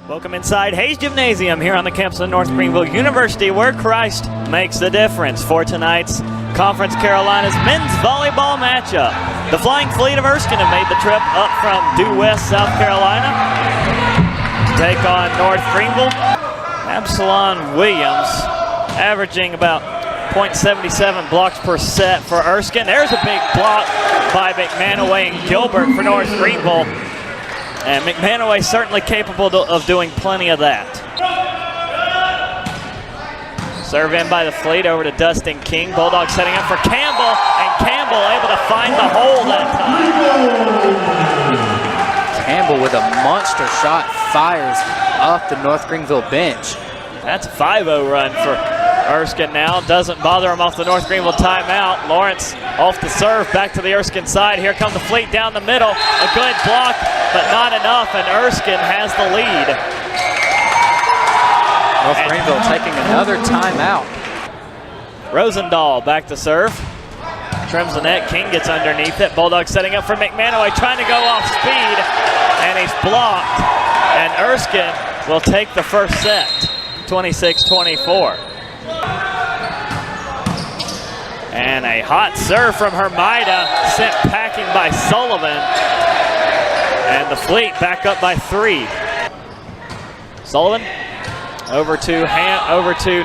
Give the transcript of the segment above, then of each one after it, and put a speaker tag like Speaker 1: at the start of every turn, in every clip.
Speaker 1: Welcome inside Hayes Gymnasium here on the campus of North Greenville University, where Christ makes the difference for tonight's Conference Carolinas men's volleyball matchup. The Flying Fleet of Erskine have made the trip up from due west South Carolina to take on North Greenville. Absalon Williams averaging about .77 blocks per set for Erskine. There's a big block by McManaway and Gilbert for North Greenville. And McManaway certainly capable of doing plenty of that. Serve in by the Fleet over to Dustin King. Bulldog setting up for Campbell, and Campbell able to find the hole that time.
Speaker 2: Campbell with a monster shot fires off the North Greenville bench.
Speaker 1: That's a 5-0 run for Erskine now. Doesn't bother him off the North Greenville timeout. Lawrence off the serve, back to the Erskine side. Here comes the Fleet down the middle. A good block, but not enough, and Erskine has the lead.
Speaker 2: North Greenville taking another timeout.
Speaker 1: Rosendahl back to serve. Trims the net. King gets underneath it. Bulldog setting up for McManaway, trying to go off speed, and he's blocked. And Erskine will take the first set, 26-24. And a hot serve from Hermida, sent packing by Sullivan. And the Fleet back up by 3. Sullivan over to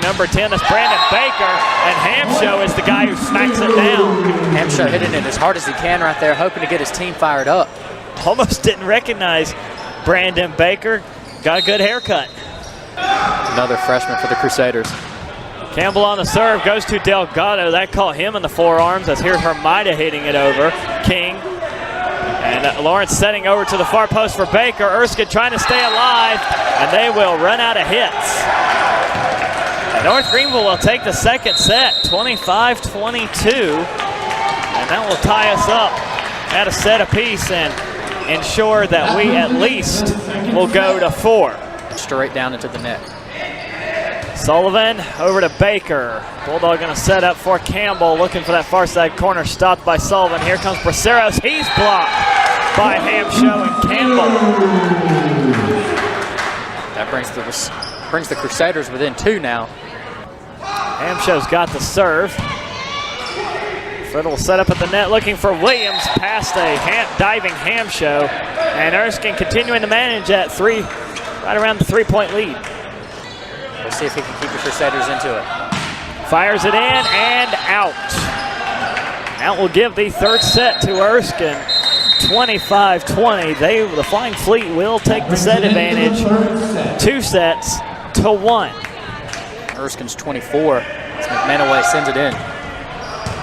Speaker 1: number 10, that's Brandon Baker, and Hamshow is the guy who smacks it down.
Speaker 2: Hamshow hitting it as hard as he can right there, hoping to get his team fired up.
Speaker 1: Almost didn't recognize Brandon Baker. Got a good haircut.
Speaker 2: Another freshman for the Crusaders.
Speaker 1: Campbell on the serve, goes to Delgado. That caught him in the forearms, as here's Hermida hitting it over. King. And Lawrence setting over to the far post for Baker. Erskine trying to stay alive, and they will run out of hits. And North Greenville will take the second set, 25-22. And that will tie us up at a set apiece and ensure that we at least will go to 4.
Speaker 2: Straight down into the net.
Speaker 1: Sullivan over to Baker. Bulldog going to set up for Campbell, looking for that far side corner, stopped by Sullivan. Here comes Braceros. He's blocked by Hamshow and Campbell.
Speaker 2: That brings the Crusaders within 2 now.
Speaker 1: Hamshow's got the serve. Friddle will set up at the net, looking for Williams, past a diving Hamshow. And Erskine continuing to manage at 3, right around the 3-point lead.
Speaker 2: We'll see if he can keep the Crusaders into it.
Speaker 1: Fires it in and out. That will give the third set to Erskine, 25-20. The Flying Fleet will take the set advantage, 2-1.
Speaker 2: Erskine's 24. As McManaway sends it in.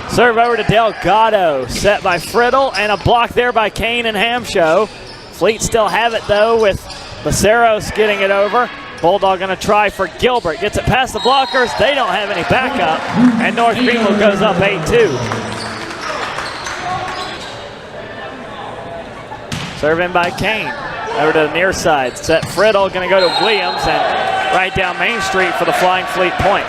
Speaker 1: Serve over to Delgado, set by Friddle, and a block there by Kane and Hamshow. Fleet still have it though, with Braceros getting it over. Bulldog going to try for Gilbert. Gets it past the blockers. They don't have any backup. And North Greenville goes up 8-2. Serve in by Kane. Over to the near side. Set Friddle. Going to go to Williams. And right down Main Street for the Flying Fleet point.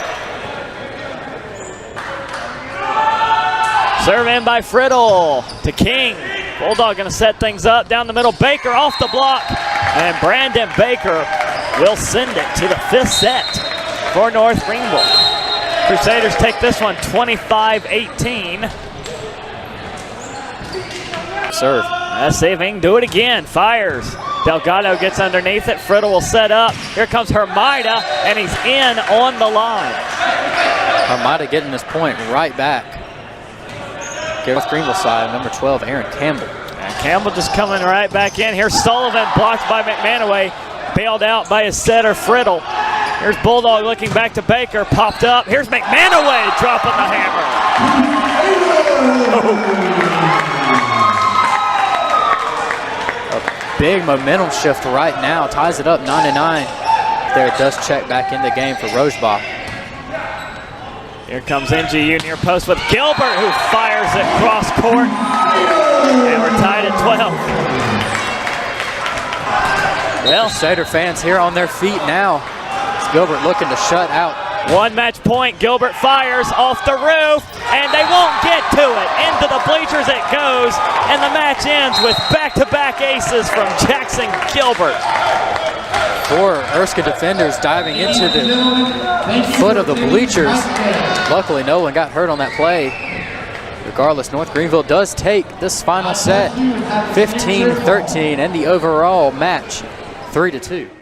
Speaker 1: Serve in by Friddle to King. Bulldog going to set things up. Down the middle. Baker off the block. And Brandon Baker will send it to the 5th set for North Greenville. Crusaders take this one 25-18.
Speaker 2: Serve.
Speaker 1: Let's see if he can do it again. Fires. Delgado gets underneath it. Friddle will set up. Here comes Hermida, and he's in on the line.
Speaker 2: Hermida getting this point right back. North Greenville side, number 12, Aaron Campbell.
Speaker 1: And Campbell just coming right back in. Here's Sullivan, blocked by McManaway. Bailed out by his setter, Friddle. Here's Bulldog looking back to Baker, popped up. Here's McManaway dropping the hammer.
Speaker 2: A big momentum shift right now, ties it up 9-9. There it does check back in the game for Rosebach.
Speaker 1: Here comes NGU near post with Gilbert, who fires it cross court. And we're tied at 12. Well,
Speaker 2: Crusader fans here on their feet now. It's Gilbert looking to shut out.
Speaker 1: 1 match point. Gilbert fires off the roof, and they won't get to it. Into the bleachers it goes, and the match ends with back-to-back aces from Jackson Gilbert.
Speaker 2: Four Erskine defenders diving into the foot of the bleachers. Luckily, no one got hurt on that play. Regardless, North Greenville does take this final set 15-13 and the overall match 3-2.